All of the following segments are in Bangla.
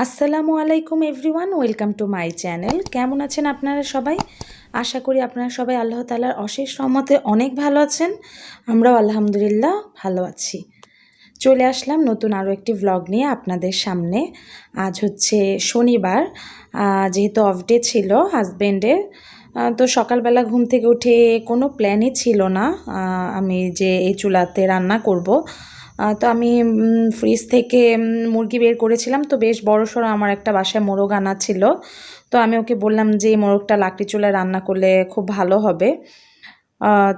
আসসালামুআলাইকুম everyone, welcome to my channel. কেমন আছেন আপনারা সবাই? আশা করি আপনারা সবাই আল্লাহ তাআলার অশেষ রহমতে অনেক ভালো আছেন। আমরাও আলহামদুলিল্লাহ ভালো আছি। চলে আসলাম নতুন আরও একটি ভ্লগ নিয়ে আপনাদের সামনে। আজ হচ্ছে শনিবার, যেহেতু অফ ডে ছিল হাজব্যান্ডের, তো সকালবেলা ঘুম থেকে উঠে কোনো প্ল্যানই ছিল না আমি যে এই চুলাতে রান্না করব। তো আমি ফ্রিজ থেকে মুরগি বের করেছিলাম, তো বেশ বড়সড় আমার একটা বাসায় মোরগ আনা ছিল। তো আমি ওকে বললাম যে এই মোরগটা লাকড়ি চুলায় রান্না করলে খুব ভালো হবে।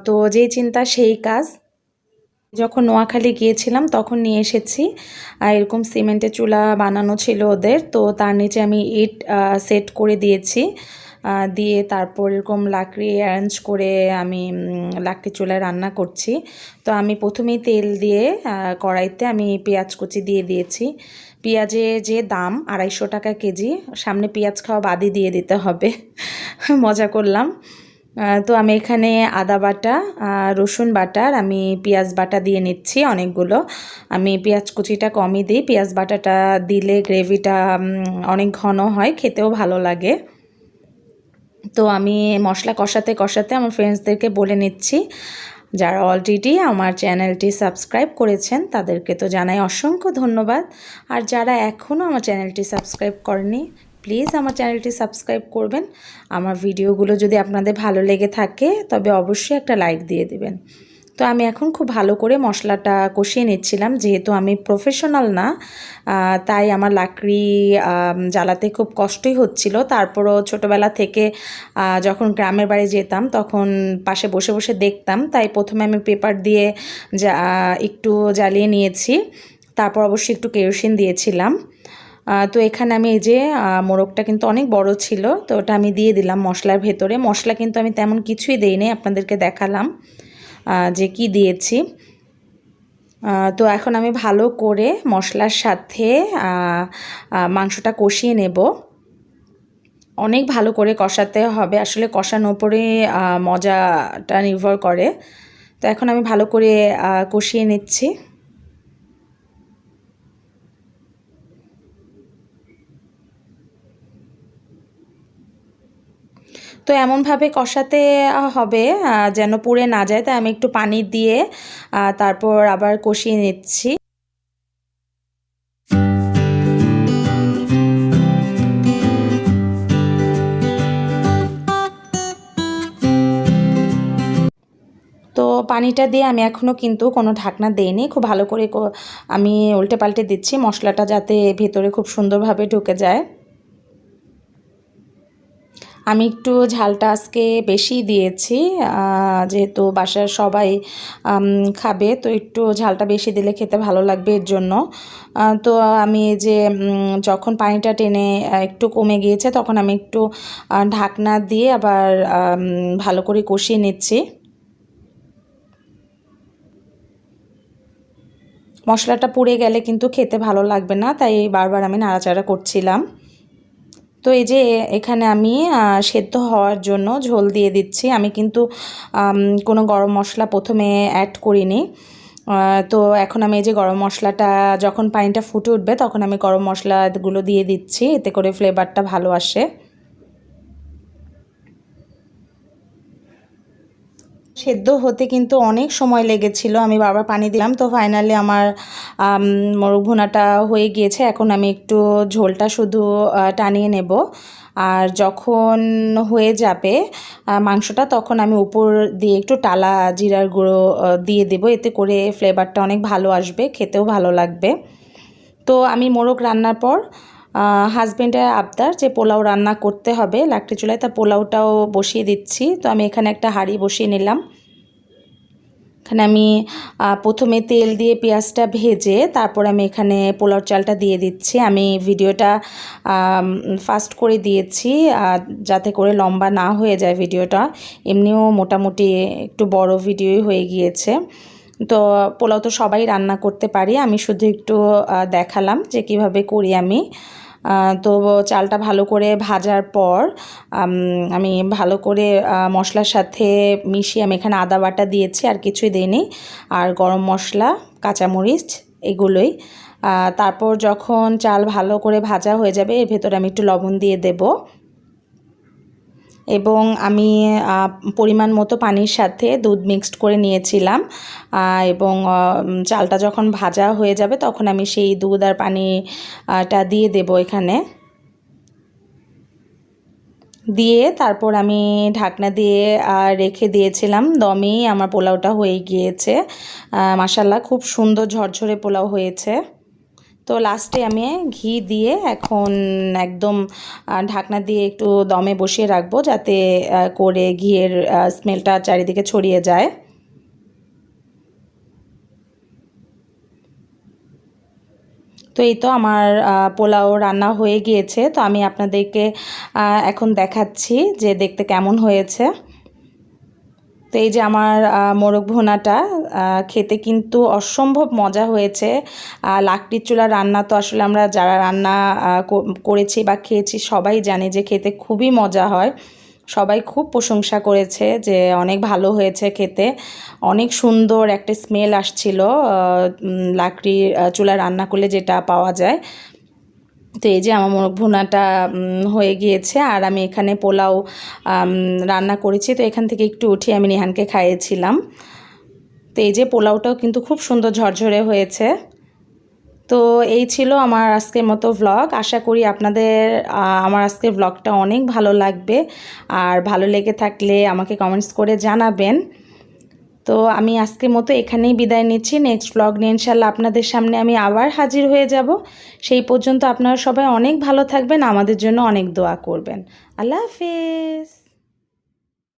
তো যেই চিন্তা সেই কাজ। যখন নোয়াখালী গিয়েছিলাম তখন নিয়ে এসেছি এরকম সিমেন্টের চুলা বানানো ছিল ওদের, তো তার নিচে আমি ইট সেট করে দিয়েছি, দিয়ে তারপর এরকম লাকড়ি অ্যারেঞ্জ করে আমি লাকড়ি চুলায় রান্না করছি। তো আমি প্রথমেই তেল দিয়ে কড়াইতে আমি পেঁয়াজ কুচি দিয়ে দিয়েছি। পেঁয়াজের যে দাম 250 টাকা কেজি, সামনে পেঁয়াজ খাওয়া বাদই দিয়ে দিতে হবে। মজা করলাম। তো আমি এখানে আদা বাটা, রসুন বাটা আর আমি পেঁয়াজ বাটা দিয়ে নিচ্ছি অনেকগুলো। আমি পেঁয়াজ কুচিটা কমই দিই, পেঁয়াজ বাটাটা দিলে গ্রেভিটা অনেক ঘন হয়, খেতেও ভালো লাগে। তো আমি মশলা কষাতে কষাতে আমার ফ্রেন্ডসদেরকে বলে নিচ্ছি, যারা অলরেডি আমার চ্যানেলটি সাবস্ক্রাইব করেছেন তাদেরকে তো জানাই অসংখ্য ধন্যবাদ। আর যারা এখনও আমার চ্যানেলটি সাবস্ক্রাইব করেনি, প্লিজ আমার চ্যানেলটি সাবস্ক্রাইব করবেন। আমার ভিডিওগুলো যদি আপনাদের ভালো লেগে থাকে তবে অবশ্যই একটা লাইক দিয়ে দেবেন। তো আমি এখন খুব ভালো করে মশলাটা কষিয়ে নিচ্ছিলাম, যেহেতু আমি প্রফেশনাল না, তাই আমার লাকড়ি জ্বালাতে খুব কষ্টই হচ্ছিল। তারপরও ছোটোবেলা থেকে যখন গ্রামের বাড়ি যেতাম তখন পাশে বসে বসে দেখতাম, তাই প্রথমে আমি পেপার দিয়ে একটু জ্বালিয়ে নিয়েছি, তারপর অবশ্যই একটু কেরোসিন দিয়েছিলাম। তো এখানে আমি এই যে মোরগটা কিন্তু অনেক বড় ছিল, তো ওটা আমি দিয়ে দিলাম মশলার ভেতরে। মশলা কিন্তু আমি তেমন কিছুই দেইনি, আপনাদেরকে দেখালাম যে কি দিয়েছি। তো এখন আমি ভালো করে মশলার সাথে মাংসটা কষিয়ে নেব। অনেক ভালো করে কষাতে হবে, আসলে কষানোর উপরে মজাটা নির্ভর করে। তো এখন আমি ভালো করে কষিয়ে নিচ্ছি। তো এমনভাবে কষাতে হবে যেন পুড়ে না যায়, তাই আমি একটু পানি দিয়ে তারপর আবার কষিয়ে নিচ্ছি। তো পানিটা দিয়ে আমি এখনও কিন্তু কোনো ঢাকনা দেইনি, খুব ভালো করে আমি উল্টে পাল্টে দিচ্ছি মশলাটা যাতে ভেতরে খুব সুন্দরভাবে ঢুকে যায়। আমি একটু ঝালটা আজকে বেশি দিয়েছি, যেহেতু বাসার সবাই খাবে, তো একটু ঝালটা বেশি দিলে খেতে ভালো লাগবে এর জন্য। তো আমি যে যখন পানিটা টেনে একটু কমে গিয়েছে তখন আমি একটু ঢাকনা দিয়ে আবার ভালো করে কষিয়ে নিচ্ছি। মশলাটা পুড়ে গেলে কিন্তু খেতে ভালো লাগবে না, তাই বারবার আমি নাড়াচাড়া করছিলাম। তো এই যে এখানে আমি সেদ্ধ হওয়ার জন্য ঝোল দিয়ে দিচ্ছি। আমি কিন্তু কোনো গরম মশলা প্রথমে অ্যাড করিনি। তো এখন আমি এই যে গরম মশলাটা যখন পানিটা ফুটে উঠবে তখন আমি গরম মশলাগুলো দিয়ে দিচ্ছি, এতে করে ফ্লেভারটা ভালো আসে। সেদ্ধ হতে কিন্তু অনেক সময় লেগেছিল, আমি বারবার পানি দিলাম। তো ফাইনালি আমার মোরগ ভুনাটা হয়ে গিয়েছে। এখন আমি একটু ঝোলটা শুধু টানিয়ে নেব, আর যখন হয়ে যাবে মাংসটা তখন আমি উপর দিয়ে একটু টালা জিরার গুঁড়ো দিয়ে দেব, এতে করে ফ্লেভারটা অনেক ভালো আসবে, খেতেও ভালো লাগবে। তো আমি মোরগ রান্নার পর হাজব্যান্ডের আবদার যে পোলাও রান্না করতে হবে লাকড়ি চুলায়, তা পোলাওটাও বসিয়ে দিচ্ছি। তো আমি এখানে একটা হাঁড়ি বসিয়ে নিলাম। এখানে আমি প্রথমে তেল দিয়ে পেঁয়াজটা ভেজে তারপর আমি এখানে পোলাও চালটা দিয়ে দিচ্ছি। আমি ভিডিওটা ফাস্ট করে দিয়েছি যাতে করে লম্বা না হয়ে যায় ভিডিওটা, এমনিও মোটামুটি একটু বড় ভিডিওই হয়ে গিয়েছে। তো পোলাও তো সবাই রান্না করতে পারি, আমি শুধু একটু দেখালাম যে কিভাবে করি আমি। তো চালটা ভালো করে ভাজার পর আমি ভালো করে মশলার সাথে মিশিয়ে আমি এখানে আদা বাটা দিয়েছি, আর কিছুই দিইনি, আর গরম মশলা, কাঁচামরিচ এগুলোই। তারপর যখন চাল ভালো করে ভাজা হয়ে যাবে এর ভেতরে আমি একটু লবণ দিয়ে দেব এবং আমি পরিমাণ মতো পানির সাথে দুধ মিক্সড করে নিয়েছিলাম এবং চালটা যখন ভাজা হয়ে যাবে তখন আমি সেই দুধ আর পানিটা দিয়ে দেব এখানে, দিয়ে তারপর আমি ঢাকনা দিয়ে রেখে দিয়েছিলাম। দমেই আমার পোলাওটা হয়ে গিয়েছে। মাশাআল্লাহ খুব সুন্দর ঝরঝরে পোলাও হয়েছে। তো লাস্টে আমি ঘি দিয়ে এখন একদম ঢাকনা দিয়ে একটু দমে বসিয়ে রাখবো যাতে করে ঘিয়ের স্মেলটা চারিদিকে ছড়িয়ে যায়। তো এই তো আমার পোলাও রান্না হয়ে গিয়েছে। তো আমি আপনাদেরকে এখন দেখাচ্ছি যে দেখতে কেমন হয়েছে। তো এই যে আমার মোরগ ভুনাটা খেতে কিন্তু অসম্ভব মজা হয়েছে। লাকড়ির চুলার রান্না তো আসলে আমরা যারা রান্না করেছি বা খেয়েছি সবাই জানে যে খেতে খুবই মজা হয়। সবাই খুব প্রশংসা করেছে যে অনেক ভালো হয়েছে খেতে, অনেক সুন্দর একটা স্মেল আসছিল লাকড়ির চুলায় রান্না করলে যেটা পাওয়া যায়। তো এই যে আমার মোরগ ভুনাটা হয়ে গিয়েছে আর আমি এখানে পোলাও রান্না করেছি। তো এখান থেকে একটু উঠিয়ে আমি নিহানকে খাইয়েছিলাম। তো এই যে পোলাওটাও কিন্তু খুব সুন্দর ঝরঝরে হয়েছে। তো এই ছিল আমার আজকের মতো ভ্লগ। আশা করি আপনাদের আমার আজকের ভ্লগটা অনেক ভালো লাগবে, আর ভালো লেগে থাকলে আমাকে কমেন্টস করে জানাবেন। তো আমি আজকের মতো এখানেই বিদায় নিচ্ছি। নেক্সট ভ্লগ নিয়ে ইনশাল্লাহ আপনাদের সামনে আমি আবার হাজির হয়ে যাব। সেই পর্যন্ত আপনারা সবাই অনেক ভালো থাকবেন, আমাদের জন্য অনেক দোয়া করবেন। আল্লাহ হাফেজ।